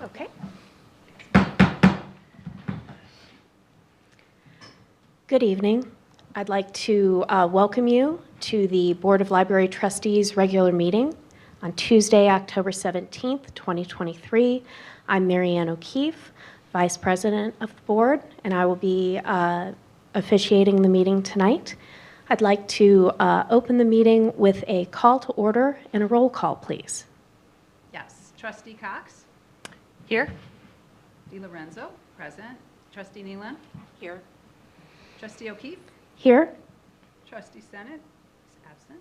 Okay. Good evening. I'd like to welcome you to the Board of Library Trustees regular meeting on Tuesday, October 17th, 2023. I'm Mary Ann O'Keefe, Vice President of the Board, and I will be officiating the meeting tonight. I'd like to open the meeting with a call to order and a roll call, please. Yes. Trustee Cox? Here. DiLorenzo, present. Trustee Nealon? Here. Trustee O'Keefe? Here. Trustee Senate is absent.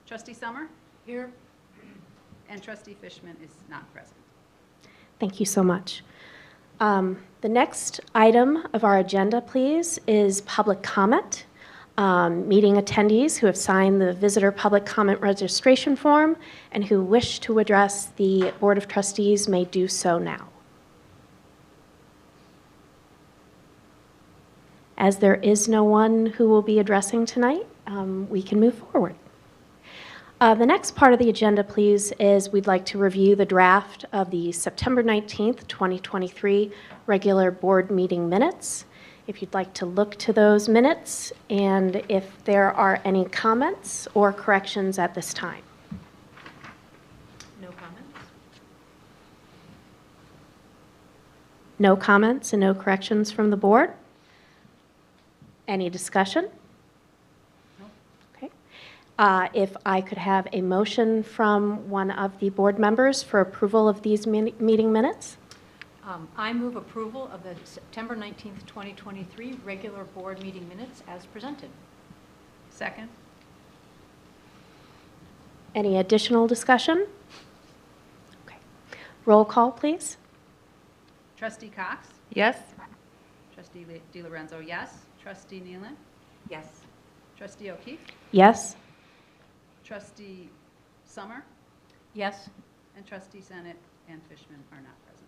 Trustee Summer? Here. And Trustee Fishman is not present. Thank you so much. The next item of our agenda, please, is public comment. Meeting attendees who have signed the visitor public comment registration form and who wish to address the Board of Trustees may do so now. As there is no one who will be addressing tonight, we can move forward. The next part of the agenda, please, is we'd like to review the draft of the September 19th, 2023 regular board meeting minutes. If you'd like to look to those minutes and if there are any comments or corrections at this time. No comments. No comments and no corrections from the board? Any discussion? No. Okay. If I could have a motion from one of the board members for approval of these meeting minutes? I move approval of the September 19th, 2023 regular board meeting minutes as presented. Second? Any additional discussion? Okay. Roll call, please. Trustee Cox? Yes. Trustee DiLorenzo, yes. Trustee Nealon? Yes. Trustee O'Keefe? Yes? Trustee Summer? Yes. And Trustee Senate and Fishman are not present.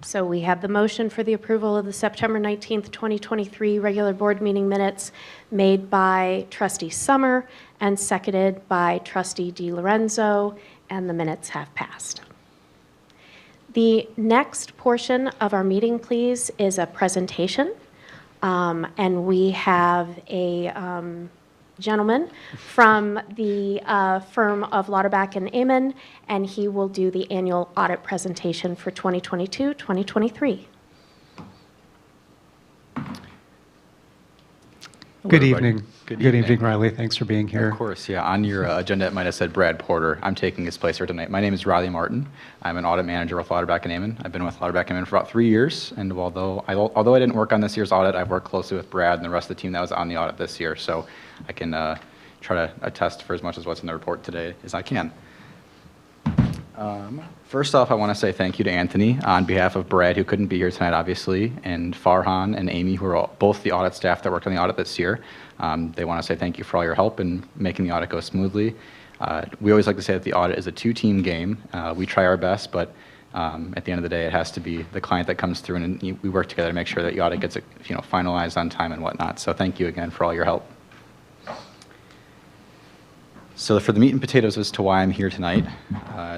So we have the motion for the approval of the September 19th, 2023 regular board meeting minutes made by Trustee Summer and seconded by Trustee DiLorenzo, and the minutes have passed. The next portion of our meeting, please, is a presentation. And we have a gentleman from the firm of Lauterbach and Amen, and he will do the annual audit presentation for 2022-2023. Good everybody. evening. Good Good evening. evening, Riley. Thanks for being here. Of course, yeah. On your agenda, it might have said Brad Porter. I'm taking his place here tonight. My name is Riley Martin. I'm an audit manager with Lauterbach and Amen. I've been with Lauterbach and Amen for about 3 years, and although I didn't work on this year's audit, I've worked closely with Brad and the rest of the team that was on the audit this year, so I can try to attest for as much as what's in the report today as I can. First off, I want to say thank you to Anthony on behalf of Brad, who couldn't be here tonight, obviously, and Farhan and Amy, who are both the audit staff that worked on the audit this year. They want to say thank you for all your help in making the audit go smoothly. We always like to say that the audit is a two-team game. We try our best, but at the end of the day, it has to be the client that comes through, and we work together to make sure that the audit gets finalized on time and whatnot. So thank you again for all your help. So for the meat and potatoes as to why I'm here tonight,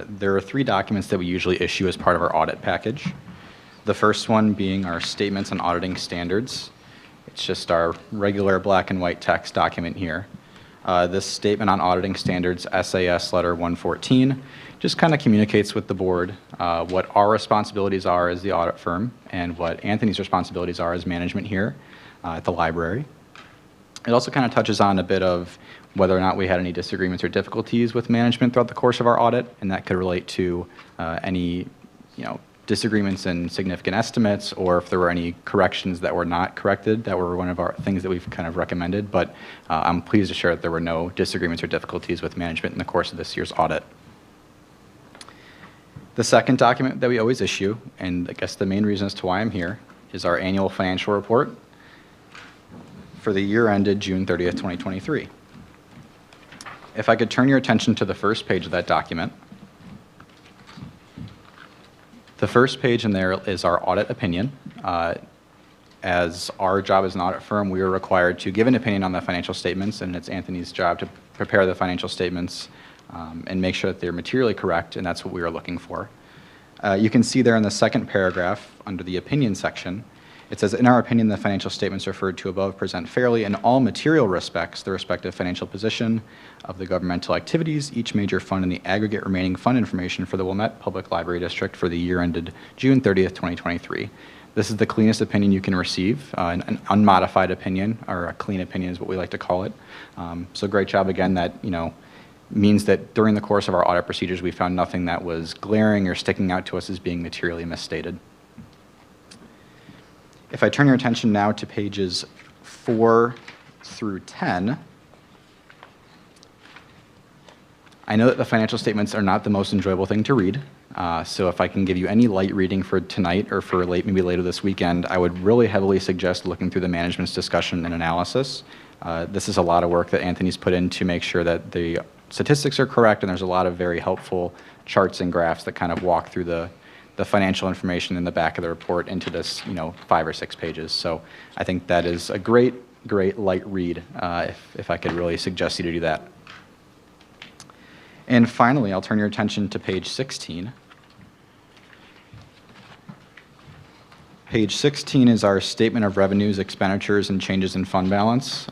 there are 3 documents that we usually issue as part of our audit package. The first one being our statements on auditing standards. It's just our regular black and white text document here. This statement on auditing standards, SAS letter 114, just kind of communicates with the board what our responsibilities are as the audit firm and what Anthony's responsibilities are as management here at the library. It also kind of touches on a bit of whether or not we had any disagreements or difficulties with management throughout the course of our audit, and that could relate to any disagreements in significant estimates, or if there were any corrections that were not corrected, that were one of our things that we've kind of recommended. But I'm pleased to share that there were no disagreements or difficulties with management in the course of this year's audit. The second document that we always issue, and I guess the main reason as to why I'm here, is our annual financial report for the year ended June 30th, 2023. If I could turn your attention to the first page of that document. The first page in there is our audit opinion. As our job as an audit firm, we are required to give an opinion on the financial statements, and it's Anthony's job to prepare the financial statements and make sure that they're materially correct, and that's what we are looking for. You can see there in the second paragraph, under the opinion section, it says, in our opinion, the financial statements referred to above present fairly in all material respects the respective financial position of the governmental activities, each major fund, and the aggregate remaining fund information for the Wilmette Public Library District for the year ended June 30th, 2023. This is the cleanest opinion you can receive, an unmodified opinion, or a clean opinion is what we like to call it. So great job again. That means that during the course of our audit procedures, we found nothing that was glaring or sticking out to us as being materially misstated. If I turn your attention now to pages 4 through 10, I know that the financial statements are not the most enjoyable thing to read, so if I can give you any light reading for tonight or for maybe later this weekend, I would really heavily suggest looking through the management's discussion and analysis. This is a lot of work that Anthony's put in to make sure that the statistics are correct, and there's a lot of very helpful charts and graphs that kind of walk through the financial information in the back of the report into this 5 or 6 pages. So I think that is a great light read, if I could really suggest you to do that. And finally, I'll turn your attention to page 16. Page 16 is our statement of revenues, expenditures, and changes in fund balance.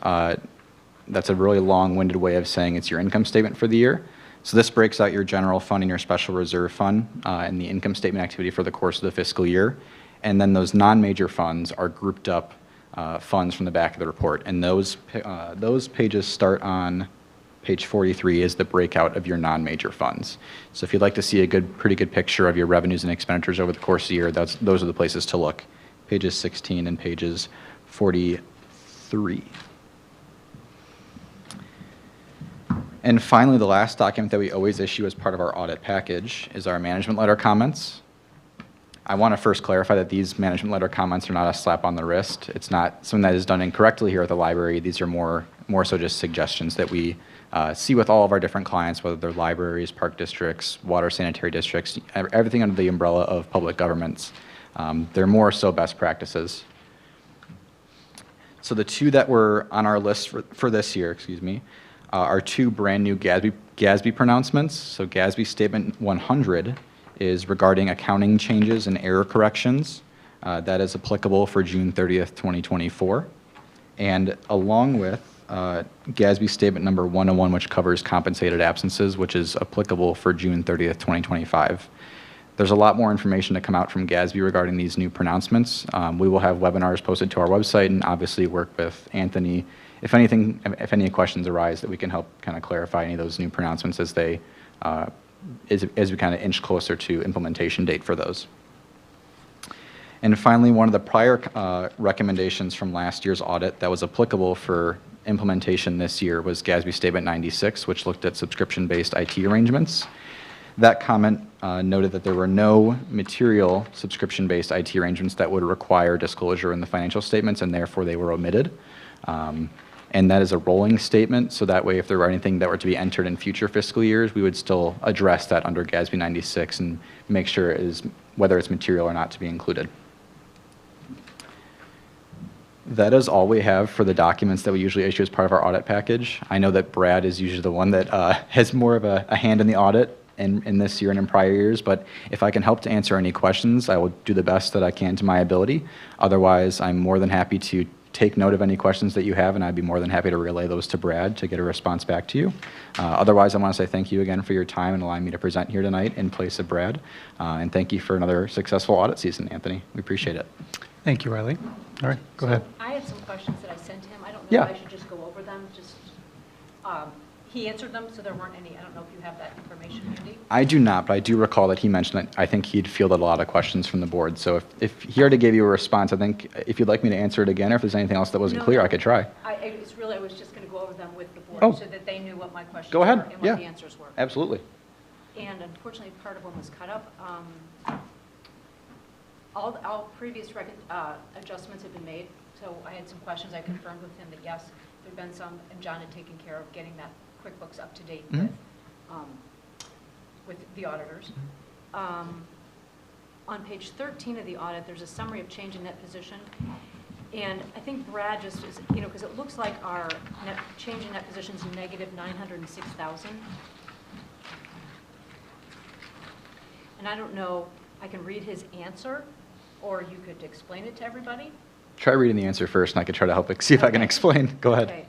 That's a really long-winded way of saying it's your income statement for the year. So this breaks out your general fund and your special reserve fund and the income statement activity for the course of the fiscal year. And then those non-major funds are grouped up funds from the back of the report. And those pages start on page 43 is the breakout of your non-major funds. So if you'd like to see a pretty good picture of your revenues and expenditures over the course of the year, those are the places to look. Pages 16 and pages 43. And finally, the last document that we always issue as part of our audit package is our management letter comments. I want to first clarify that these management letter comments are not a slap on the wrist. It's not something that is done incorrectly here at the library. These are more so just suggestions that we see with all of our different clients, whether they're libraries, park districts, water sanitary districts, everything under the umbrella of public governments. They're more so best practices. So the two that were on our list for this year, are two brand new GASB pronouncements. So GASB Statement 100 is regarding accounting changes and error corrections. That is applicable for June 30th, 2024. And along with GASB Statement number 101, which covers compensated absences, which is applicable for June 30th, 2025. There's a lot more information to come out from GASB regarding these new pronouncements. We will have webinars posted to our website and obviously work with Anthony if any questions arise that we can help kind of clarify any of those new pronouncements as they as we kind of inch closer to implementation date for those. And finally, one of the prior recommendations from last year's audit that was applicable for implementation this year was GASB Statement 96, which looked at subscription-based IT arrangements. That comment noted that there were no material subscription-based IT arrangements that would require disclosure in the financial statements, and therefore they were omitted. And that is a rolling statement, so that way if there were anything that were to be entered in future fiscal years, we would still address that under GASB 96 and make sure it is, whether it's material or not, to be included. That is all we have for the documents that we usually issue as part of our audit package. I know that Brad is usually the one that has more of a hand in the audit in this year and in prior years, but if I can help to answer any questions, I will do the best that I can to my ability. Otherwise, I'm more than happy to take note of any questions that you have, and I'd be more than happy to relay those to Brad to get a response back to you. Otherwise, I want to say thank you again for your time and allowing me to present here tonight in place of Brad. And thank you for another successful audit season, Anthony. We appreciate it. Thank you, Riley. All right, go ahead. I had some questions that I sent him. I don't know Yeah. if I should just go over them. He answered them, so there weren't any. I don't know if you have that information handy. I do not, but I do recall that he mentioned that I think he'd fielded a lot of questions from the board. So if he already gave you a response, I think if you'd like me to answer it again, or if there's anything else that wasn't clear, I could try. I was just going to go over them with the board Oh. so that they knew what my questions Go ahead. were and Yeah. what the answers were. Absolutely. And unfortunately, part of one was cut up. All previous adjustments have been made, so I had some questions. I confirmed with him that yes, there'd been some, and John had taken care of getting that QuickBooks up to date with the auditors. On page 13 of the audit, there's a summary of change in net position. And I think Brad just is, because it looks like our change in net position is negative 906,000. And I don't know, I can read his answer, or you could explain it to everybody. Try reading the answer first, and I could try to help see if I can explain. Go ahead. Okay,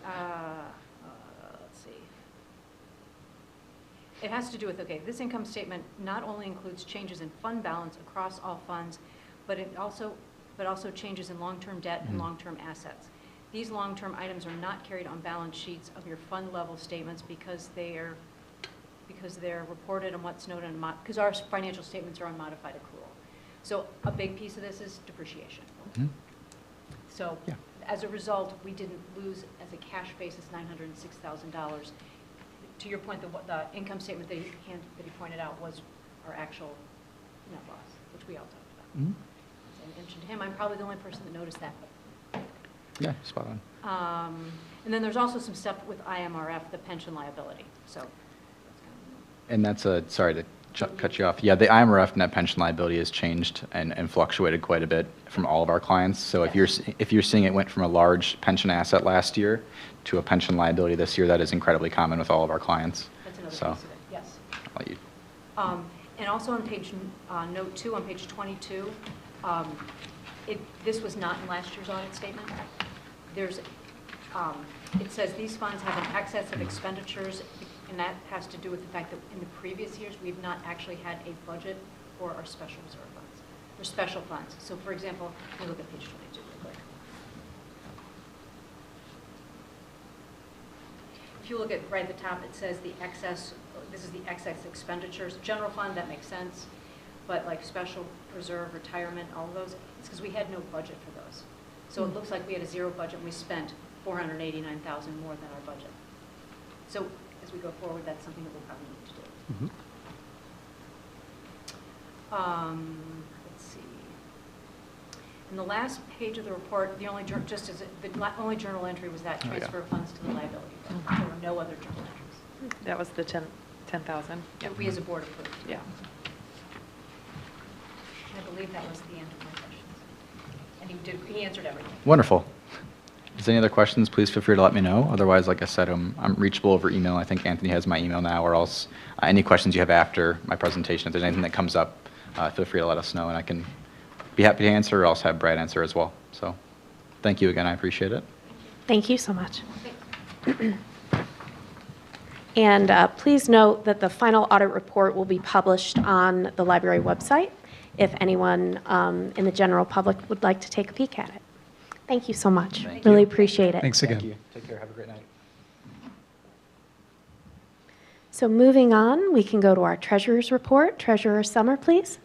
let's see. It has to do with, this income statement not only includes changes in fund balance across all funds, but also changes in long-term debt and long-term assets. These long-term items are not carried on balance sheets of your fund level statements because they're reported on what's known in, because our financial statements are on modified accrual. So a big piece of this is depreciation. Mhm. So Yeah. as a result, we didn't lose as a cash basis $906,000. To your point, the income statement that he pointed out was our actual net loss, which we all talked about. Mhm. As I mentioned to him, I'm probably the only person that noticed that. Yeah, spot on. And then there's also some stuff with IMRF, the pension liability. So that's kind of And that's sorry to cut you off. Yeah, the IMRF net pension liability has changed and fluctuated quite a bit from all of our clients. So if you're seeing it went from a large pension asset last year to a pension liability this year, that is incredibly common with all of our clients. That's another So, piece of it, yes. I'll let you. And also on page, note 2, on page 22, this was not in last year's audit statement. There's, it says these funds have an excess of expenditures, and that has to do with the fact that in the previous years, we've not actually had a budget for our special reserve funds, or special funds. So for example, let me look at page 22 real quick. If you look at right at the top, it says the excess, this is the excess expenditures. General fund, that makes sense. But like special reserve, retirement, all of those, it's because we had no budget for those. So it looks like we had a zero budget and we spent $489,000 more than our budget. So as we go forward, that's something that we'll probably need to do. Mhm. Let's see. In the last page of the report, the only, only journal entry was that Oh, yeah. transfer of funds to the liability. There were no other journal entries That was the 10,000. that we as a board approved. Yeah. I believe that was the end of my questions. And he answered everything. Wonderful. If there's any other questions, please feel free to let me know. Otherwise, like I said, I'm reachable over email. I think Anthony has my email now, or else any questions you have after my presentation, if there's anything that comes up, feel free to let us know, and I can be happy to answer, or else have Brad answer as well. So thank you again. I appreciate it. Thank you so much. And please note that the final audit report will be published on the library website if anyone in the general public would like to take a peek at it. Thank you so much. Thank Really you. appreciate it. Thanks again. Thank you. Take care. Have a great night. So moving on, we can go to our treasurer's report. Treasurer Summer, please.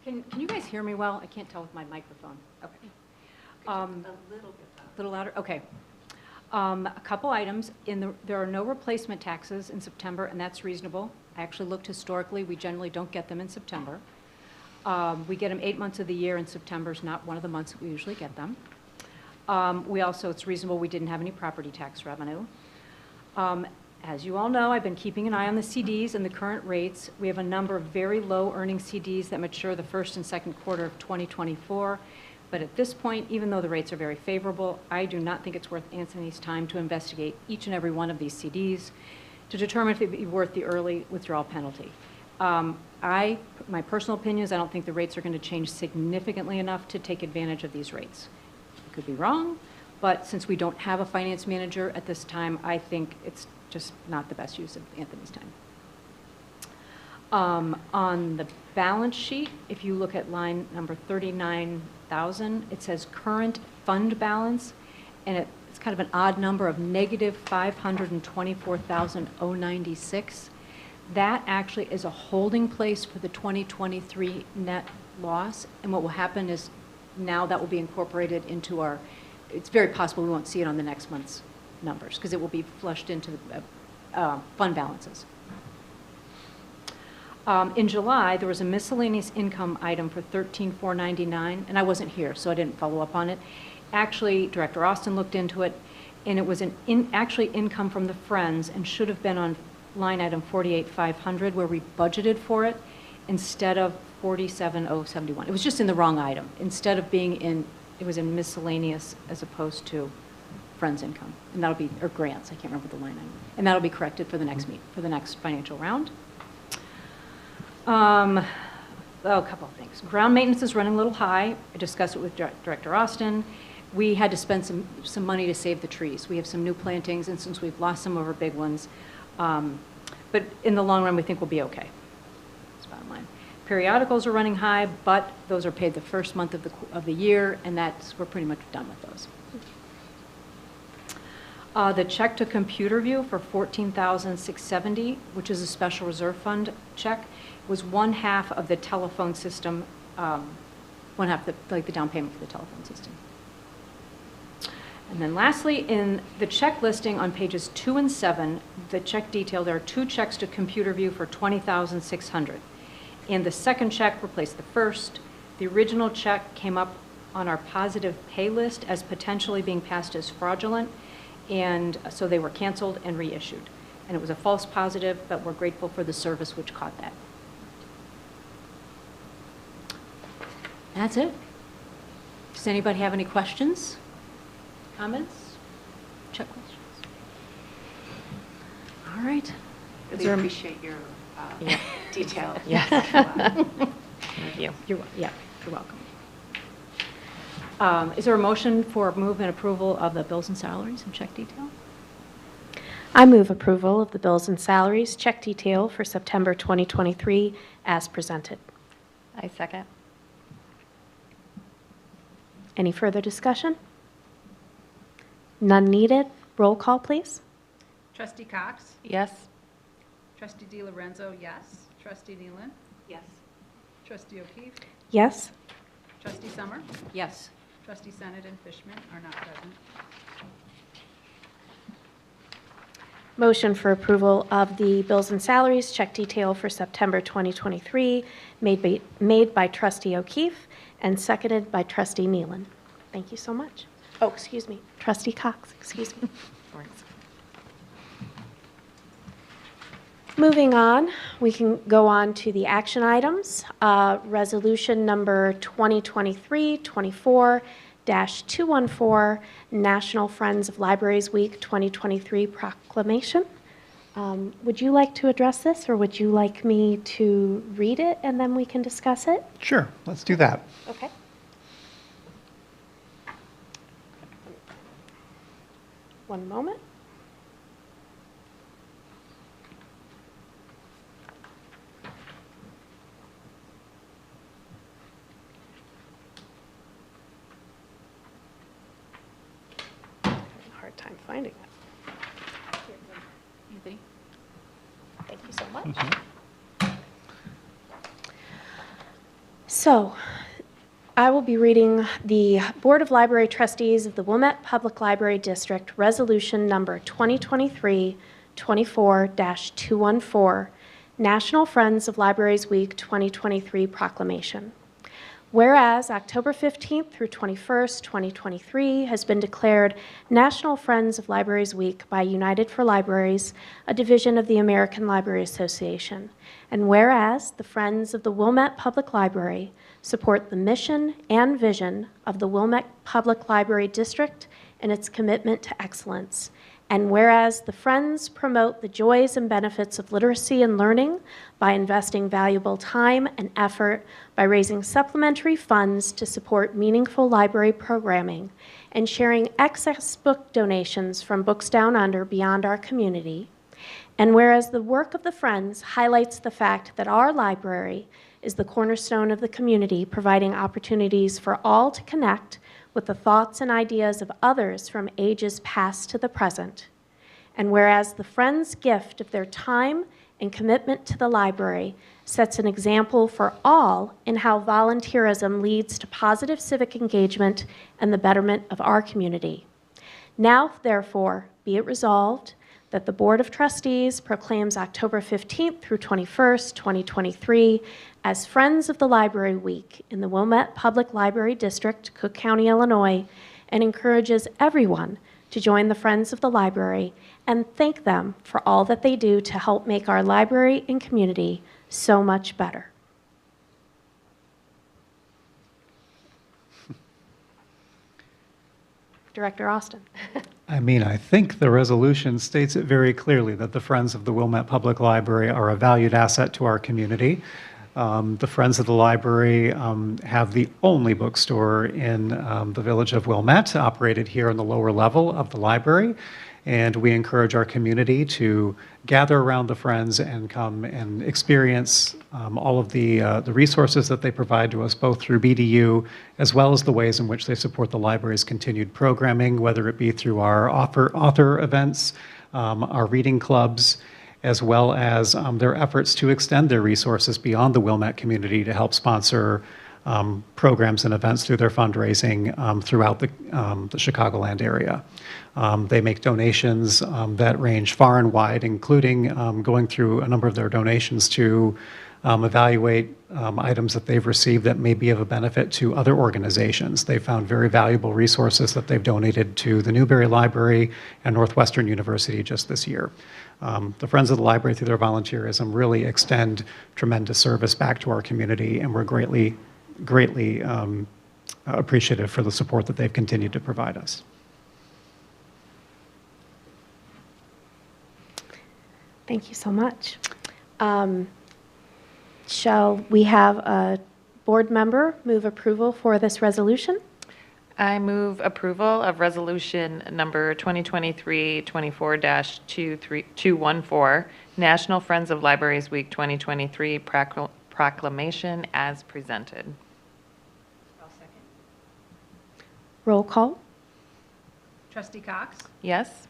Can you guys hear me well? I can't tell with my microphone. Okay. A little louder? Okay. A couple items. There are no replacement taxes in September, and that's reasonable. I actually looked historically. We generally don't get them in September. We get them 8 months of the year, and September is not one of the months that we usually get them. It's reasonable we didn't have any property tax revenue. As you all know, I've been keeping an eye on the CDs and the current rates. We have a number of very low-earning CDs that mature the first and second quarter of 2024. But at this point, even though the rates are very favorable, I do not think it's worth Anthony's time to investigate each and every one of these CDs to determine if it would be worth the early withdrawal penalty. My personal opinion is I don't think the rates are going to change significantly enough to take advantage of these rates. I could be wrong, but since we don't have a finance manager at this time, I think it's just not the best use of Anthony's time. On the balance sheet, if you look at line number 39,000, it says current fund balance, and it's kind of an odd number of negative 524,096. That actually is a holding place for the 2023 net loss, and what will happen is now that will be incorporated into it's very possible we won't see it on the next month's numbers because it will be flushed into fund balances. In July, there was a miscellaneous income item for $13,499, and I wasn't here, so I didn't follow up on it. Actually, Director Austin looked into it, and it was actually income from the Friends and should have been on line item 48,500 where we budgeted for it instead of 47,071. It was just in the wrong item. Instead of being it was in miscellaneous as opposed to Friends income, and that'll be, or grants, I can't remember the line item. And that'll be corrected for the next for the next financial round. A couple of things. Ground maintenance is running a little high. I discussed it with Director Austin. We had to spend some money to save the trees. We have some new plantings, and since we've lost some of our big ones, but in the long run, we think we'll be okay. That's bottom line. Periodicals are running high, but those are paid the first month of the year, and we're pretty much done with those. The check to ComputerView for $14,670, which is a special reserve fund check, was one half of the telephone system, one half the down payment for the telephone system. And then lastly, in the check listing on pages 2 and 7, the check detail, there are 2 checks to ComputerView for $20,600. And the second check replaced the first. The original check came up on our positive pay list as potentially being passed as fraudulent, and so they were canceled and reissued. And it was a false positive, but we're grateful for the service which caught that. That's it. Does anybody have any questions? Comments? Check questions? All right. We appreciate your detail. Yes. Thank you. You're welcome. Is there a motion for move and approval of the bills and salaries and check detail? I move approval of the bills and salaries check detail for September 2023 as presented. I second. Any further discussion? None needed. Roll call, please. Trustee Cox? Yes. Trustee DiLorenzo, yes. Trustee Nealon? Yes. Trustee O'Keefe? Yes. Trustee Summer? Yes. Trustee Senate and Fishman are not present. Motion for approval of the bills and salaries check detail for September 2023 made by Trustee O'Keefe and seconded by Trustee Nealon. Thank you so much. Oh, excuse me, Trustee Cox, excuse me. Moving on, we can go on to the action items. Resolution number 2023-24-214, National Friends of Libraries Week 2023 proclamation. Would you like to address this, or would you like me to read it and then we can discuss it? Sure, let's do that. Okay. One moment. Hard time finding it. Anthony? Thank you so much. So, I will be reading the Board of Library Trustees of the Wilmette Public Library District Resolution Number 2023-24-214, National Friends of Libraries Week 2023 proclamation. Whereas October 15th through 21st, 2023 has been declared National Friends of Libraries Week by United for Libraries, a division of the American Library Association. And whereas the Friends of the Wilmette Public Library support the mission and vision of the Wilmette Public Library District and its commitment to excellence. And whereas the Friends promote the joys and benefits of literacy and learning by investing valuable time and effort by raising supplementary funds to support meaningful library programming and sharing excess book donations from Books Down Under beyond our community. And whereas the work of the Friends highlights the fact that our library is the cornerstone of the community, providing opportunities for all to connect with the thoughts and ideas of others from ages past to the present. And whereas the Friends' gift of their time and commitment to the library sets an example for all in how volunteerism leads to positive civic engagement and the betterment of our community. Now, therefore, be it resolved that the Board of Trustees proclaims October 15th through 21st, 2023 as Friends of the Library Week in the Wilmette Public Library District, Cook County, Illinois, and encourages everyone to join the Friends of the Library and thank them for all that they do to help make our library and community so much better. Director Austin. I think the resolution states it very clearly that the Friends of the Wilmette Public Library are a valued asset to our community. The Friends of the Library have the only bookstore in the village of Wilmette, operated here in the lower level of the library. And we encourage our community to gather around the Friends and come and experience all of the resources that they provide to us, both through BDU, as well as the ways in which they support the library's continued programming, whether it be through our author events, our reading clubs, as well as their efforts to extend their resources beyond the Wilmette community to help sponsor programs and events through their fundraising throughout the Chicagoland area. They make donations that range far and wide, including going through a number of their donations to evaluate items that they've received that may be of a benefit to other organizations. They found very valuable resources that they've donated to the Newberry Library and Northwestern University just this year. The Friends of the Library, through their volunteerism, really extend tremendous service back to our community, and we're greatly appreciative for the support that they've continued to provide us. Thank you so much. Shall we have a board member move approval for this resolution? I move approval of resolution number 2023-24-214, National Friends of Libraries Week 2023 proclamation as presented. I'll second. Roll call. Trustee Cox? Yes?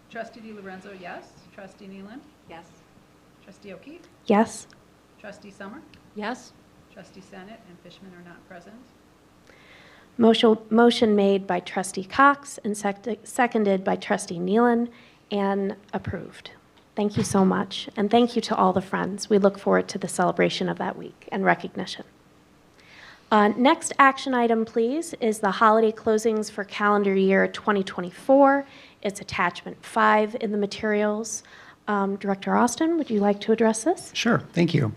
Trustee DiLorenzo, yes. Trustee Nealon? Yes. Trustee O'Keefe? Yes. Trustee Summer? Yes. Trustee Senate and Fishman are not present. Motion made by Trustee Cox and seconded by Trustee Nealon and approved. Thank you so much. And thank you to all the Friends. We look forward to the celebration of that week and recognition. Next action item, please, is the holiday closings for calendar year 2024. It's attachment 5 in the materials. Director Austin, would you like to address this? Sure, thank you.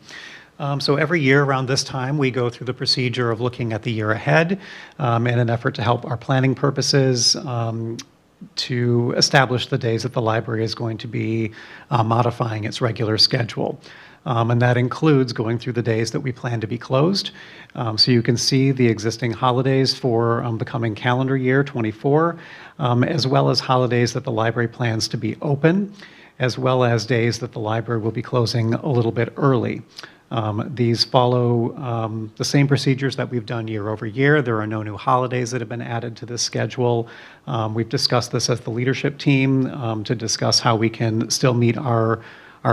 So every year around this time, we go through the procedure of looking at the year ahead in an effort to help our planning purposes to establish the days that the library is going to be modifying its regular schedule. And that includes going through the days that we plan to be closed. So you can see the existing holidays for the coming calendar year, 24, as well as holidays that the library plans to be open, as well as days that the library will be closing a little bit early. These follow the same procedures that we've done year over year. There are no new holidays that have been added to this schedule. We've discussed this as the leadership team to discuss how we can still meet our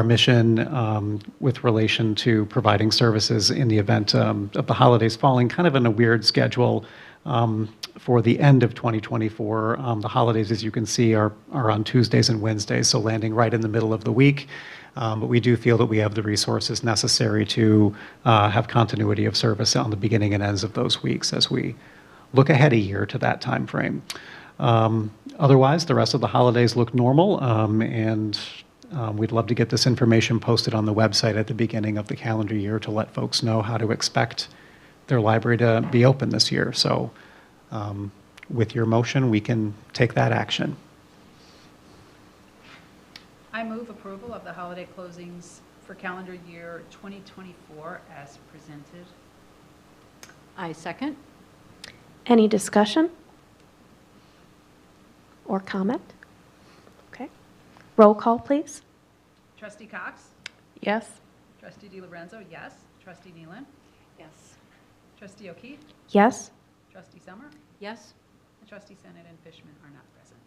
mission with relation to providing services in the event of the holidays falling kind of in a weird schedule for the end of 2024. The holidays, as you can see, are on Tuesdays and Wednesdays, so landing right in the middle of the week. But we do feel that we have the resources necessary to have continuity of service on the beginning and ends of those weeks as we look ahead a year to that time frame. Otherwise, the rest of the holidays look normal, and we'd love to get this information posted on the website at the beginning of the calendar year to let folks know how to expect their library to be open this year. So with your motion, we can take that action. I move approval of the holiday closings for calendar year 2024 as presented. I second. Any discussion or comment? Okay. Roll call, please. Trustee Cox? Yes. Trustee DiLorenzo, yes. Trustee Nealon? Yes. Trustee O'Keefe? Yes? Trustee Summer? Yes. And Trustee Senate and Fishman are not present.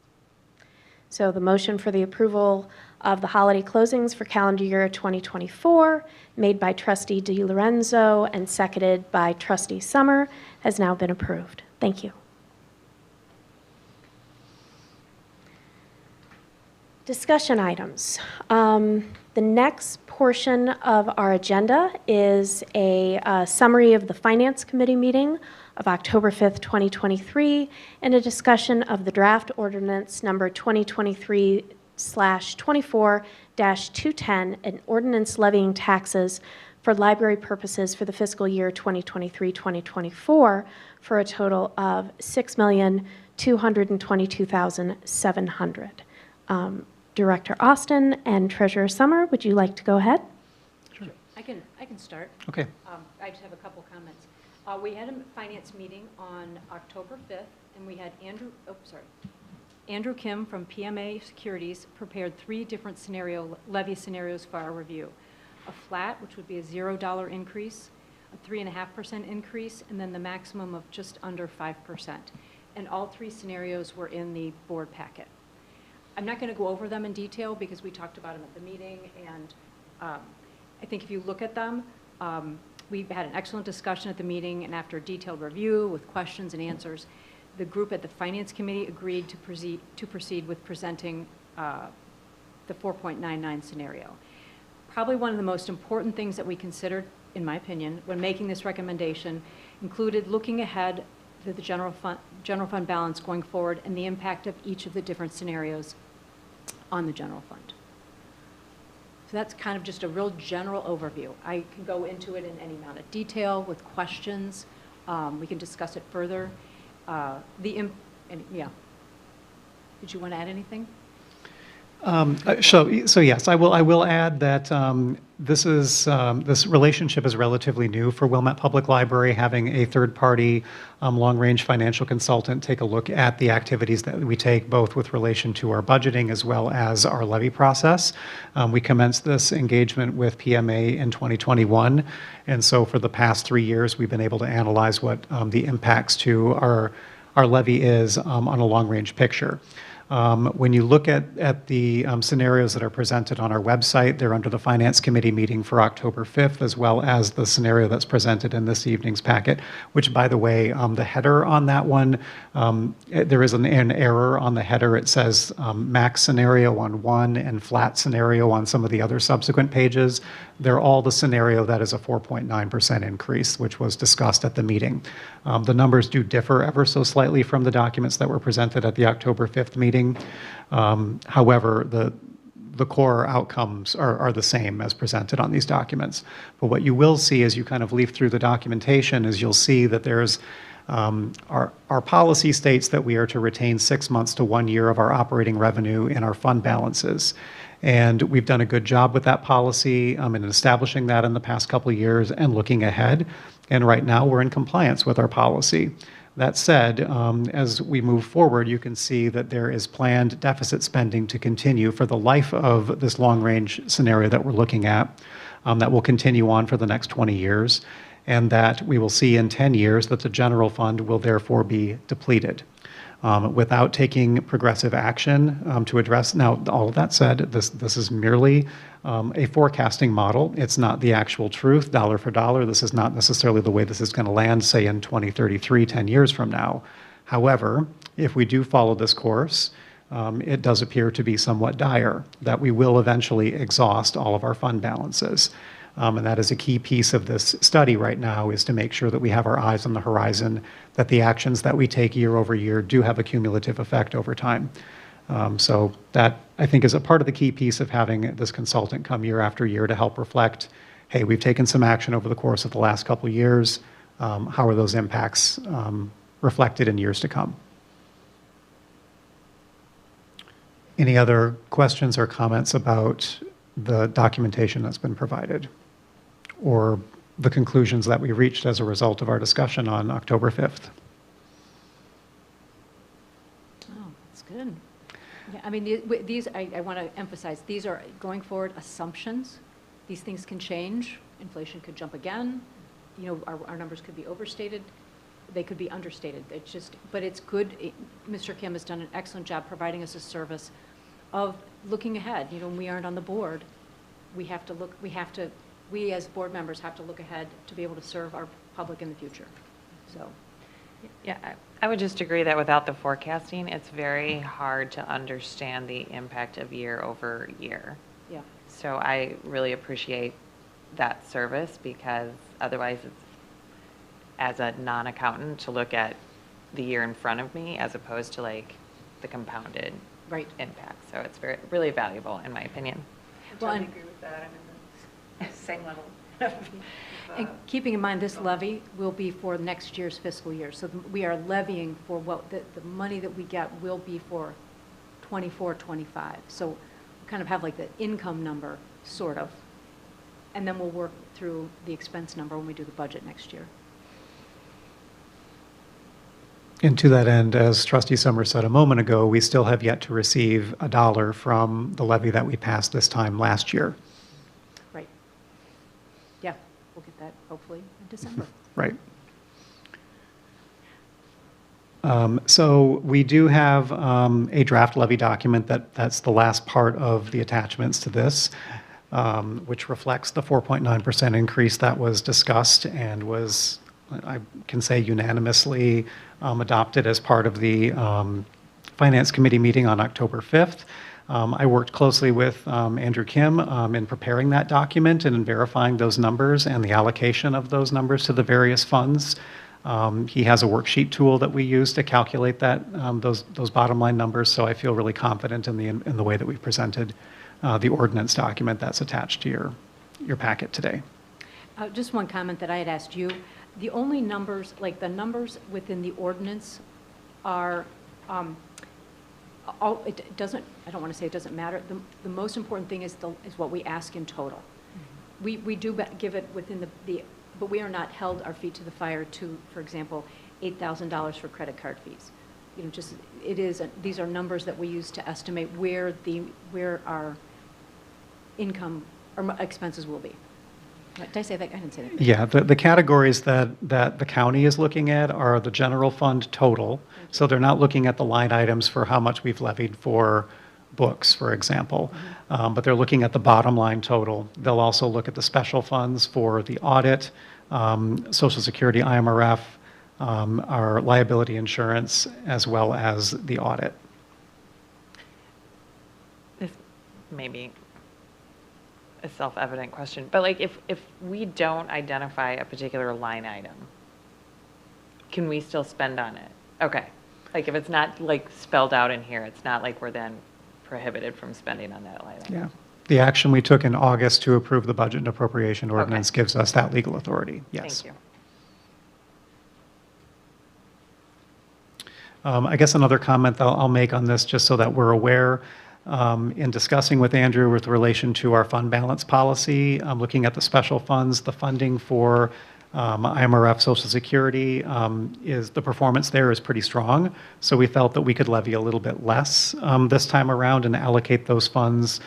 So the motion for the approval of the holiday closings for calendar year 2024, made by Trustee DiLorenzo and seconded by Trustee Summer, has now been approved. Thank you. Discussion items. The next portion of our agenda is a summary of the Finance Committee meeting of October 5th, 2023, and a discussion of the draft ordinance number 2023/24-210, an ordinance levying taxes for library purposes for the fiscal year 2023-2024 for a total of $6,222,700. Director Austin and Treasurer Summer, would you like to go ahead? I can start. Okay. I just have a couple comments. We had a finance meeting on October 5th, and we had Andrew Kim from PMA Securities prepared 3 different levy scenarios for our review. A flat, which would be a $0 increase, a 3.5% increase, and then the maximum of just under 5%. And all 3 scenarios were in the board packet. I'm not going to go over them in detail because we talked about them at the meeting, and I think if you look at them, we've had an excellent discussion at the meeting, and after a detailed review with questions and answers, the group at the Finance Committee agreed to proceed with presenting the 4.99 scenario. Probably one of the most important things that we considered, in my opinion, when making this recommendation included looking ahead to the general fund balance going forward and the impact of each of the different scenarios on the general fund. So that's kind of just a real general overview. I can go into it in any amount of detail with questions. We can discuss it further. Yeah. Did you want to add anything? So yes, I will add that this relationship is relatively new for Wilmette Public Library, having a third-party long-range financial consultant take a look at the activities that we take, both with relation to our budgeting as well as our levy process. We commenced this engagement with PMA in 2021, and so for the past 3 years, we've been able to analyze what the impacts to our levy is on a long-range picture. When you look at the scenarios that are presented on our website, they're under the Finance Committee meeting for October 5th, as well as the scenario that's presented in this evening's packet, which, by the way, the header on that one, there is an error on the header. It says max scenario on one and flat scenario on some of the other subsequent pages. they're all the scenario that is a 4.9% increase, which was discussed at the meeting. The numbers do differ ever so slightly from the documents that were presented at the October 5th meeting. However, the core outcomes are the same as presented on these documents. But what you will see as you kind of leaf through the documentation is you'll see that there's our policy states that we are to retain 6 months to 1 year of our operating revenue in our fund balances. And we've done a good job with that policy in establishing that in the past couple of years and looking ahead. And right now we're in compliance with our policy. That said, as we move forward, you can see that there is planned deficit spending to continue for the life of this long-range scenario that we're looking at, that will continue on for the next 20 years, and that we will see in 10 years that the general fund will therefore be depleted. Without taking progressive action to address. Now, all of that said, this is merely a forecasting model. It's not the actual truth, dollar for dollar. This is not necessarily the way this is going to land, say, in 2033, 10 years from now. However, if we do follow this course, it does appear to be somewhat dire, that we will eventually exhaust all of our fund balances. And that is a key piece of this study right now, is to make sure that we have our eyes on the horizon, that the actions that we take year over year do have a cumulative effect over time. So that, I think, is a part of the key piece of having this consultant come year after year to help reflect, hey, we've taken some action over the course of the last couple of years. How are those impacts reflected in years to come? Any other questions or comments about the documentation that's been provided, or the conclusions that we reached as a result of our discussion on October 5th? Oh, that's good. Yeah, I mean, these, I want to emphasize, these are, going forward, assumptions. These things can change. Inflation could jump again. You know, our numbers could be overstated. They could be understated. It's just, but it's good. Mr. Kim has done an excellent job providing us a service of looking ahead. You know, when we aren't on the board, we have to look, we as board members have to look ahead to be able to serve our public in the future. So, Yeah, I would just agree that without the forecasting, it's very hard to understand the impact of year over year. yeah. So I really appreciate that service, because otherwise it's, as a non-accountant, to look at the year in front of me as opposed to like the compounded Right. impact. So it's really valuable, in my opinion. Well, Totally and- agree with that. I'm in the same level. And keeping in mind, this levy will be for next year's fiscal year. So we are levying for what, the money that we get will be for 24, 25. So we kind of have like the income number, sort of. And then we'll work through the expense number when we do the budget next year. And to that end, as Trustee Summers said a moment ago, we still have yet to receive $1 from the levy that we passed this time last year. Right. Yeah, we'll get that hopefully in December. Right. So we do have a draft levy document that's the last part of the attachments to this, which reflects the 4.9% increase that was discussed and was, I can say, unanimously adopted as part of the Finance Committee meeting on October 5th. I worked closely with Andrew Kim in preparing that document and in verifying those numbers and the allocation of those numbers to the various funds. He has a worksheet tool that we use to calculate that, those bottom line numbers, so I feel really confident in the way that we've presented the ordinance document that's attached to your packet today. Just one comment that I had asked you. The only numbers, like the numbers within the ordinance are, it doesn't, I don't want to say it doesn't matter. The most important thing is what we ask in total. We do give it within but we are not held our feet to the fire to, for example, $8,000 for credit card fees. You know, just, these are numbers that we use to estimate where our income or expenses will be. Did I say that? I didn't say that. Yeah, the categories that the county is looking at are the general fund total. So they're not looking at the line items for how much we've levied for books, for example, but they're looking at the bottom line total. They'll also look at the special funds for the audit, Social Security, IMRF, our liability insurance, as well as the audit. This maybe a self-evident question, but like if we don't identify a particular line item, can we still spend on it? Okay. Like if it's not like spelled out in here, it's not like we're then prohibited from spending on that line item. Yeah. The action we took in August to approve the budget and appropriation ordinance gives us that legal authority, yes. Thank you. I guess another comment that I'll make on this, just so that we're aware, in discussing with Andrew with relation to our fund balance policy, looking at the special funds, the funding for IMRF Social Security is, the performance there is pretty strong. So we felt that we could levy a little bit less this time around and allocate those funds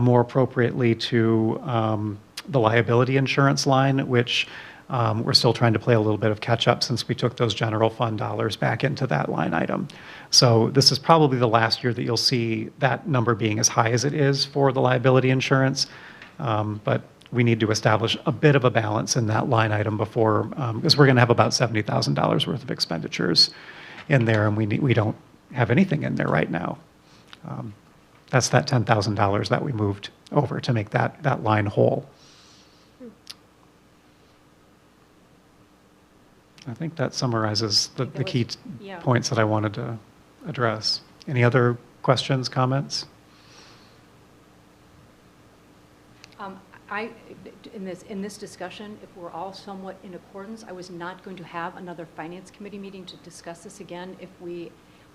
more appropriately to the liability insurance line, which we're still trying to play a little bit of catch up since we took those general fund dollars back into that line item. So this is probably the last year that you'll see that number being as high as it is for the liability insurance. But we need to establish a bit of a balance in that line item before, because we're going to have about $70,000 worth of expenditures in there, and we don't have anything in there right now. That's that $10,000 that we moved over to make that line whole. I think that summarizes the key yeah. points that I wanted to address. Any other questions, comments? In this discussion, if we're all somewhat in accordance, I was not going to have another finance committee meeting to discuss this again if we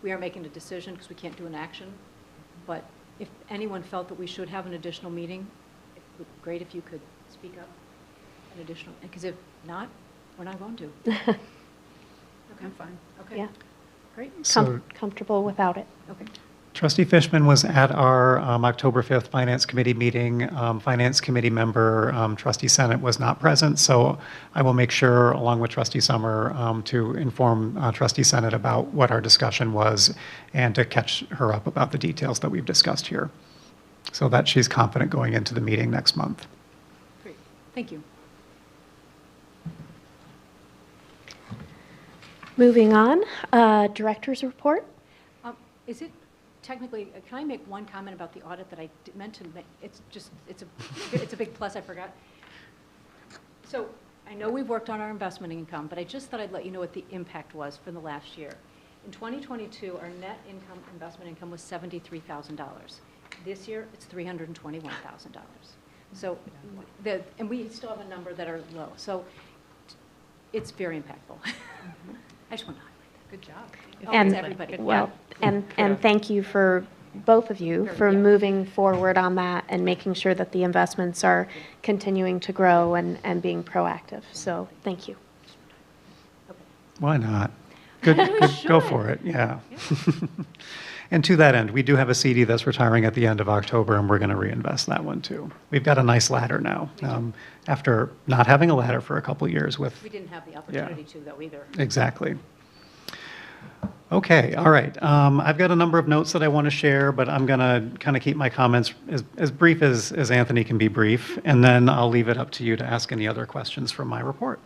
are making a decision because we can't do an action. But if anyone felt that we should have an additional meeting, it would be great if you could speak up an additional, because if not, we're not going to. Okay. I'm fine. Okay. Yeah. Great. So Comfortable without it. Okay. Trustee Fishman was at our October 5th Finance Committee meeting. Finance Committee member Trustee Senate was not present, so I will make sure, along with Trustee Summer, to inform Trustee Senate about what our discussion was and to catch her up about the details that we've discussed here, so that she's confident going into the meeting next month. Great. Thank you. Moving on, Director's report. Is it technically, can I make one comment about the audit that I meant to make? It's a big plus, I forgot. So I know we've worked on our investment income, but I just thought I'd let you know what the impact was for the last year. In 2022, our net income, investment income was $73,000. This year, it's $321,000. So, and we still have a number that are low. So it's very impactful. I just want to highlight that. Good job. Oh, And, it's everybody. well, Yeah. and thank you for, both of you, for Yeah. moving forward on that and making sure that the investments are continuing to grow and being proactive. So, thank you. Why not? Good, go for it, yeah. And to that end, we do have a CD that's retiring at the end of October, and we're going to reinvest that one too. We've got a nice ladder now, after not having a ladder for a couple of years with. We didn't have the opportunity to, though, either. Exactly. Okay, all right. I've got a number of notes that I want to share, but I'm going to kind of keep my comments as brief as Anthony can be brief, and then I'll leave it up to you to ask any other questions from my report.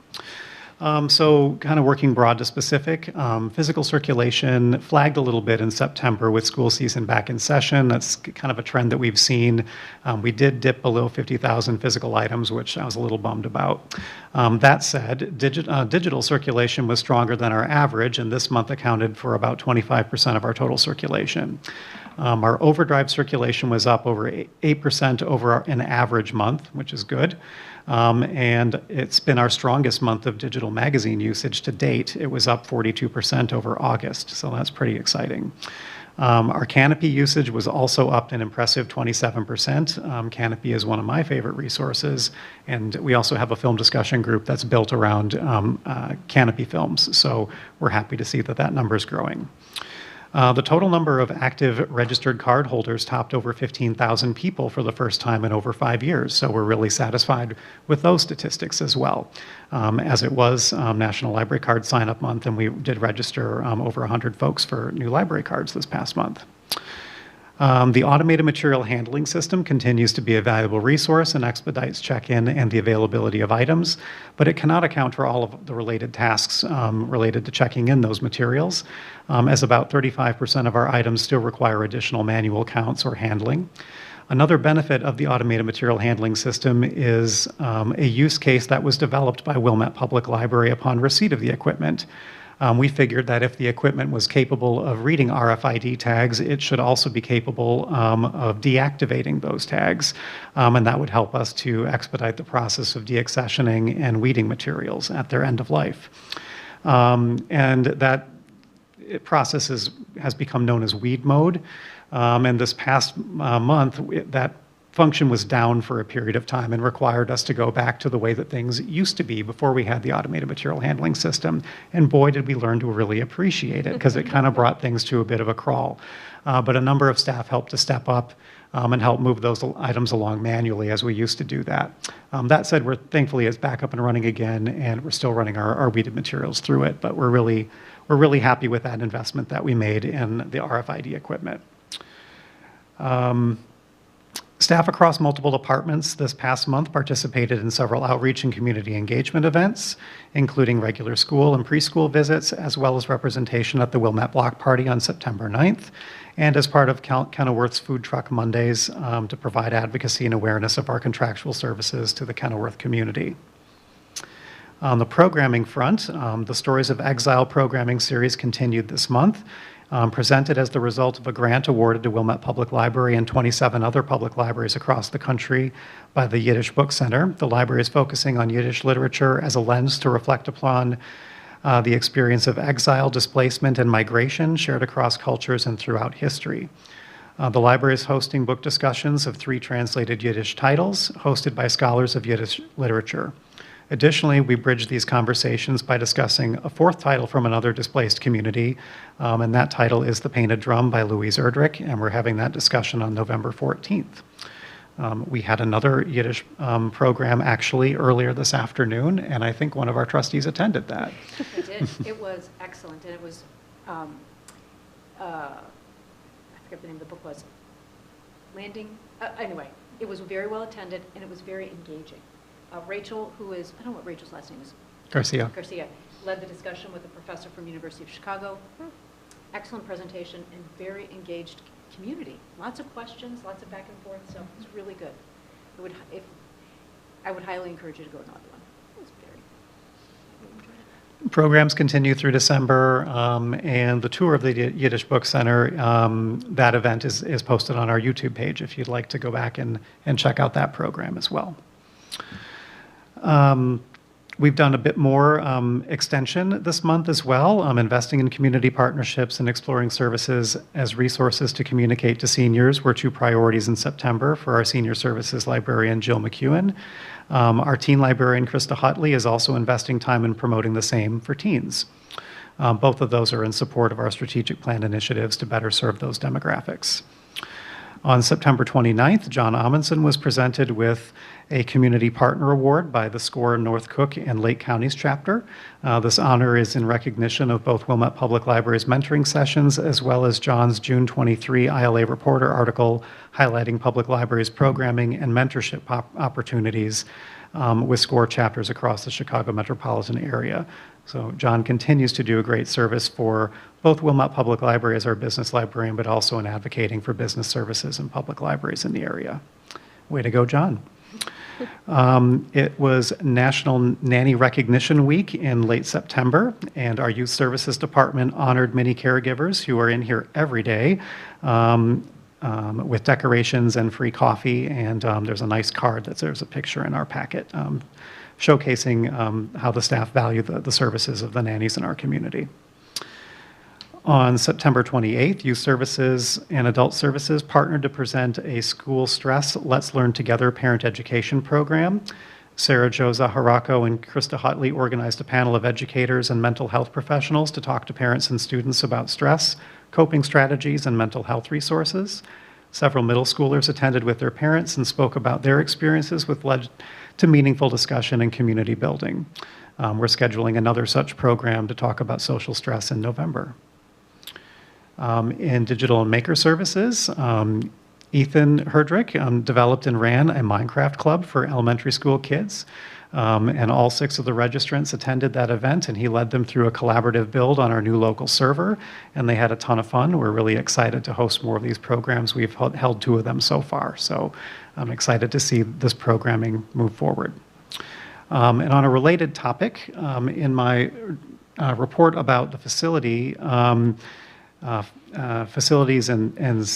So kind of working broad to specific, physical circulation flagged a little bit in September with school season back in session. That's kind of a trend that we've seen. We did dip below 50,000 physical items, which I was a little bummed about. That said, digital circulation was stronger than our average, and this month accounted for about 25% of our total circulation. Our overdrive circulation was up over 8% over an average month, which is good. And it's been our strongest month of digital magazine usage to date. It was up 42% over August, so that's pretty exciting. Our Canopy usage was also up an impressive 27%. Canopy is one of my favorite resources, and we also have a film discussion group that's built around Canopy films, so we're happy to see that that number is growing. The total number of active registered card holders topped over 15,000 people for the first time in over 5 years, so we're really satisfied with those statistics as well. As it was National Library Card Sign-Up Month, and we did register over 100 folks for new library cards this past month. The automated material handling system continues to be a valuable resource and expedites check-in and the availability of items, but it cannot account for all of the related tasks related to checking in those materials, as about 35% of our items still require additional manual counts or handling. Another benefit of the automated material handling system is a use case that was developed by Wilmette Public Library upon receipt of the equipment. We figured that if the equipment was capable of reading RFID tags, it should also be capable of deactivating those tags, and that would help us to expedite the process of deaccessioning and weeding materials at their end of life. And that process has become known as weed mode. And this past month, that function was down for a period of time and required us to go back to the way that things used to be before we had the automated material handling system. And boy, did we learn to really appreciate it, because it kind of brought things to a bit of a crawl. But a number of staff helped to step up and help move those items along manually as we used to do that. That said, thankfully it's back up and running again, and we're still running our weeded materials through it, but we're really happy with that investment that we made in the RFID equipment. Staff across multiple departments this past month participated in several outreach and community engagement events, including regular school and preschool visits, as well as representation at the Wilmette Block Party on September 9th, and as part of Kenilworth's Food Truck Mondays to provide advocacy and awareness of our contractual services to the Kenilworth community. On the programming front, the Stories of Exile programming series continued this month. Presented as the result of a grant awarded to Wilmette Public Library and 27 other public libraries across the country by the Yiddish Book Center. The library is focusing on Yiddish literature as a lens to reflect upon the experience of exile, displacement, and migration shared across cultures and throughout history. The library is hosting book discussions of 3 translated Yiddish titles hosted by scholars of Yiddish literature. Additionally, we bridge these conversations by discussing a 4th title from another displaced community, and that title is The Painted Drum by Louise Erdrich, and we're having that discussion on November 14th. We had another Yiddish program actually earlier this afternoon, and I think one of our trustees attended that. I did. It was excellent, and it was, I forget the name of the book was, Landing, anyway, it was very well attended, and it was very engaging. Rachel, who is, I don't know what Rachel's last name is. Garcia. Garcia, led the discussion with a professor from University of Chicago. Excellent presentation and very engaged community. Lots of questions, lots of back and forth, so it's really good. I would highly encourage you to go to another one. It was very enjoyed it. Programs continue through December, and the tour of the Yiddish Book Center, that event is posted on our YouTube page if you'd like to go back and check out that program as well. We've done a bit more extension this month as well, investing in community partnerships and exploring services as resources to communicate to seniors were 2 priorities in September for our senior services librarian, Jill McEwen. Our teen librarian, Krista Hutley, is also investing time in promoting the same for teens. Both of those are in support of our strategic plan initiatives to better serve those demographics. On September 29th, John Amundsen was presented with a Community Partner Award by the SCORE North Cook and Lake Counties chapter. This honor is in recognition of both Wilmette Public Library's mentoring sessions as well as John's June 23 ILA Reporter article highlighting public libraries' programming and mentorship opportunities with SCORE chapters across the Chicago metropolitan area. So John continues to do a great service for both Wilmette Public Library as our business librarian, but also in advocating for business services and public libraries in the area. Way to go, John. It was National Nanny Recognition Week in late September, and our Youth Services Department honored many caregivers who are in here every day with decorations and free coffee, and there's a nice card there's a picture in our packet showcasing how the staff value the services of the nannies in our community. On September 28th, Youth Services and Adult Services partnered to present a School Stress Let's Learn Together parent education program. Sarah Joza Harako and Krista Hutley organized a panel of educators and mental health professionals to talk to parents and students about stress, coping strategies, and mental health resources. Several middle schoolers attended with their parents and spoke about their experiences, which led to meaningful discussion and community building. We're scheduling another such program to talk about social stress in November. In digital and maker services, Ethan Herdrick developed and ran a Minecraft club for elementary school kids. And all 6 of the registrants attended that event, and he led them through a collaborative build on our new local server, and they had a ton of fun. We're really excited to host more of these programs. We've held 2 of them so far, so I'm excited to see this programming move forward. And on a related topic, in my report about the facilities and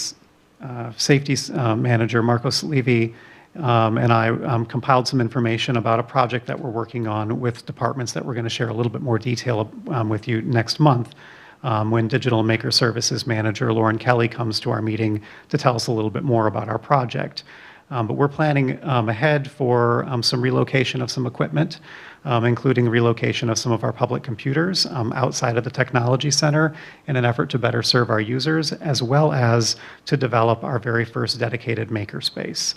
safety manager, Marcos Levy, and I compiled some information about a project that we're working on with departments that we're going to share a little bit more detail with you next month when Digital Maker Services Manager Lauren Kelly comes to our meeting to tell us a little bit more about our project. But we're planning ahead for some relocation of some equipment, including relocation of some of our public computers outside of the technology center in an effort to better serve our users, as well as to develop our very first dedicated makerspace.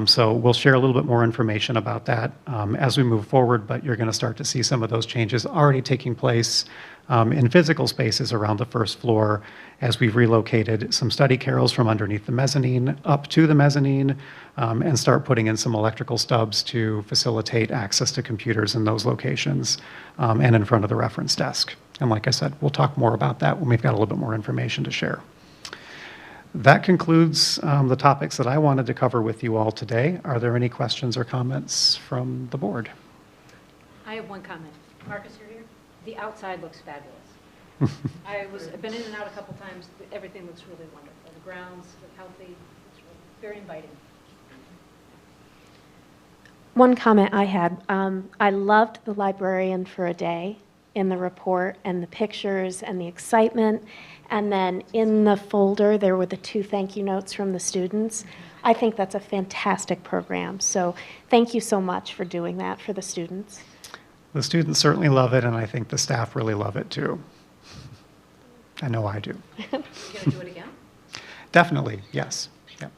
So we'll share a little bit more information about that as we move forward, but you're going to start to see some of those changes already taking place in physical spaces around the first floor as we've relocated some study carrels from underneath the mezzanine up to the mezzanine and start putting in some electrical stubs to facilitate access to computers in those locations and in front of the reference desk. And like I said, we'll talk more about that when we've got a little bit more information to share. That concludes the topics that I wanted to cover with you all today. Are there any questions or comments from the board? I have one comment. Marcus, you're here? The outside looks fabulous. I've been in and out a couple times. Everything looks really wonderful. The grounds look healthy. It's very inviting. One comment I had, I loved the librarian for a day in the report and the pictures and the excitement. And then in the folder, there were the 2 thank you notes from the students. I think that's a fantastic program. So thank you so much for doing that for the students. The students certainly love it, and I think the staff really love it too. I know I do. You going to do it again? Definitely, yes. Yep.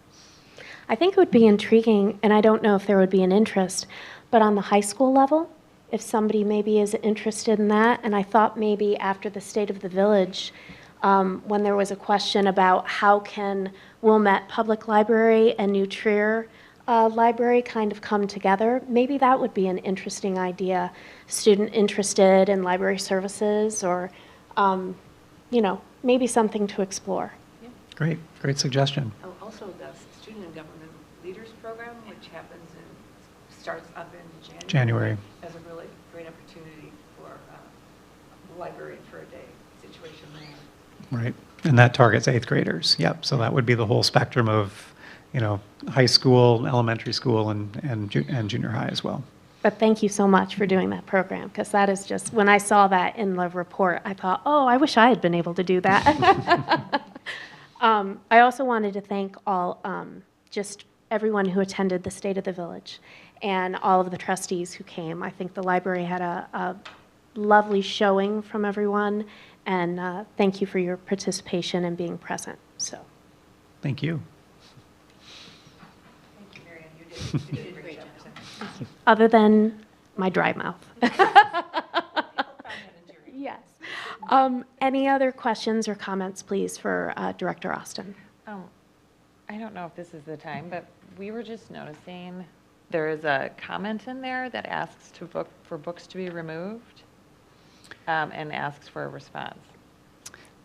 I think it would be intriguing, and I don't know if there would be an interest, but on the high school level, if somebody maybe is interested in that, and I thought maybe after the State of the Village, when there was a question about how can Wilmette Public Library and New Trier Library kind of come together, maybe that would be an interesting idea. Student interested in library services or, maybe something to explore. Great, great suggestion. Also, the Student and Government Leaders Program, which starts up in January. As a really great opportunity for a library for a day situation there. Right, and that targets 8th graders. Yep, so that would be the whole spectrum of, high school, elementary school, and junior high as well. But thank you so much for doing that program, because that is just, when I saw that in the report, I thought, oh, I wish I had been able to do that. I also wanted to thank all, just everyone who attended the State of the Village and all of the trustees who came. I think the library had a lovely showing from everyone, and thank you for your participation and being present. So, Thank you. Thank you, Marianne. You did a great job presenting. other than my dry mouth. Yes. Any other questions or comments, please, for Director Austin? I don't know if this is the time, but we were just noticing there is a comment in there that asks for books to be removed and asks for a response.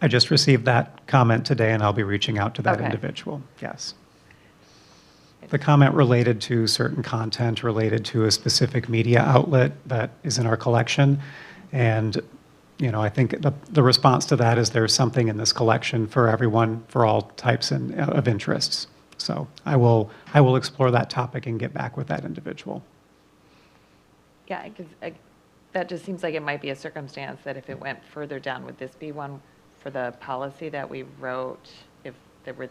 I just received that comment today, and I'll be reaching out to that Okay. individual. Yes. The comment related to certain content related to a specific media outlet that is in our collection. And, I think the response to that is there's something in this collection for everyone, for all types of interests. So I will explore that topic and get back with that individual. Yeah, because that just seems like it might be a circumstance that if it went further down, would this be one for the policy that we wrote? If there were,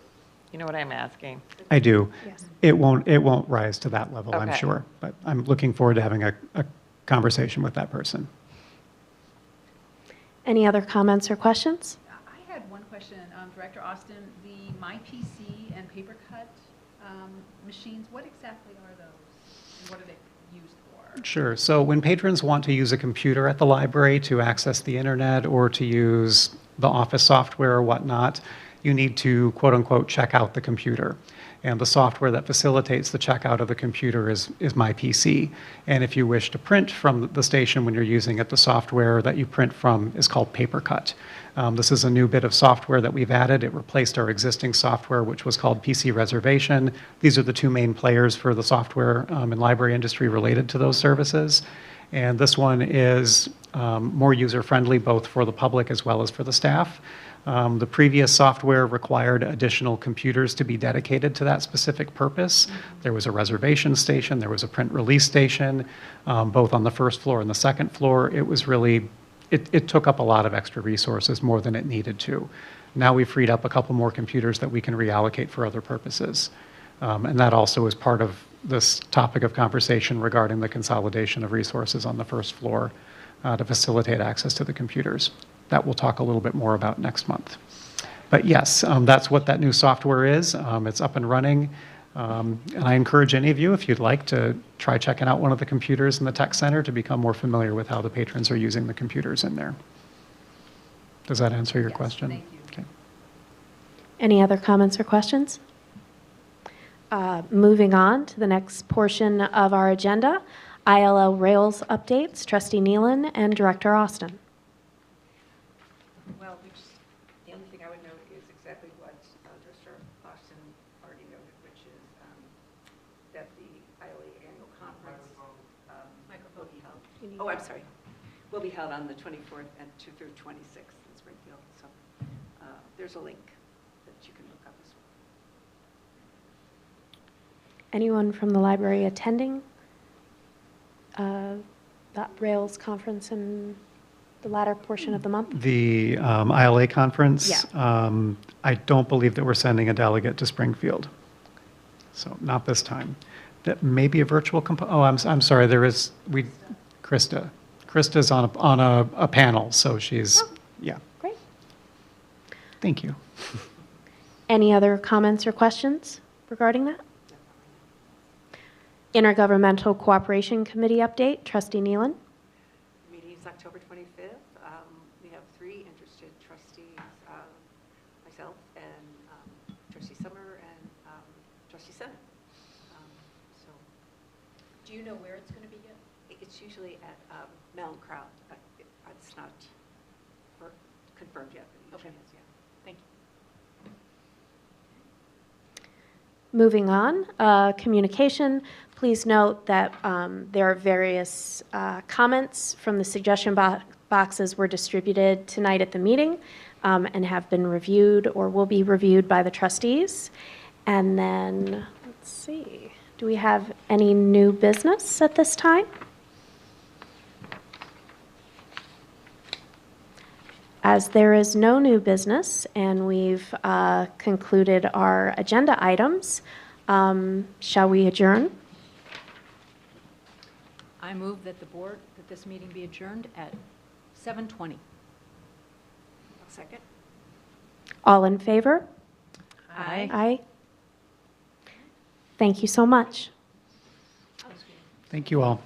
you know what I'm asking? I do. Yes. It won't rise to that level, I'm Okay. sure. But I'm looking forward to having a conversation with that person. Any other comments or questions? I had one question, Director Austin, the MyPC and PaperCut machines, what exactly are those? And what are they used for? Sure. So when patrons want to use a computer at the library to access the internet or to use the office software or whatnot, you need to, quote unquote, check out the computer. And the software that facilitates the checkout of the computer is MyPC. And if you wish to print from the station when you're using it, the software that you print from is called PaperCut. This is a new bit of software that we've added. It replaced our existing software, which was called PC Reservation. These are the two main players for the software and library industry related to those services. And this one is more user-friendly, both for the public as well as for the staff. The previous software required additional computers to be dedicated to that specific purpose. There was a reservation station, there was a print release station, both on the first floor and the second floor. It was really, it took up a lot of extra resources, more than it needed to. Now we've freed up a couple more computers that we can reallocate for other purposes. And that also is part of this topic of conversation regarding the consolidation of resources on the first floor to facilitate access to the computers. That we'll talk a little bit more about next month. But yes, that's what that new software is. It's up and running. And I encourage any of you, if you'd like, to try checking out one of the computers in the tech center to become more familiar with how the patrons are using the computers in there. Does that answer your question? Thank you. Okay. Any other comments or questions? Moving on to the next portion of our agenda, ILL Rails updates, Trustee Nealon and Director Austin. Well, the only thing I would note is exactly what Director Austin already noted, which is that the ILA annual conference will be held. Oh, I'm sorry. Will be held on the 24th and 2 through 26th in Springfield. So there's a link that you can look up as well. Anyone from the library attending that Rails conference in the latter portion of the month? The ILA conference? Yeah. I don't believe that we're sending a delegate to Springfield. So not this time. That may be a virtual component. Oh, I'm sorry. There is, Krista. Krista's on a panel, so she's, yeah. Great. Thank you. Any other comments or questions regarding that? Intergovernmental Cooperation Committee update, Trustee Nealon. Meeting is October 25th. We have 3 interested trustees, myself and Trustee Summer and Trustee Senate. So Do you know where it's going to be yet? it's usually at Mellon Crowd. It's not confirmed yet, but it usually is, yeah. Thank you. Moving on, communication. Please note that there are various comments from the suggestion boxes were distributed tonight at the meeting and have been reviewed or will be reviewed by the trustees. And then, let's see, do we have any new business at this time? As there is no new business and we've concluded our agenda items, shall we adjourn? I move that this meeting be adjourned at 7:20. I'll second. All in favor? Aye. Aye. Thank you so much. Thank you all.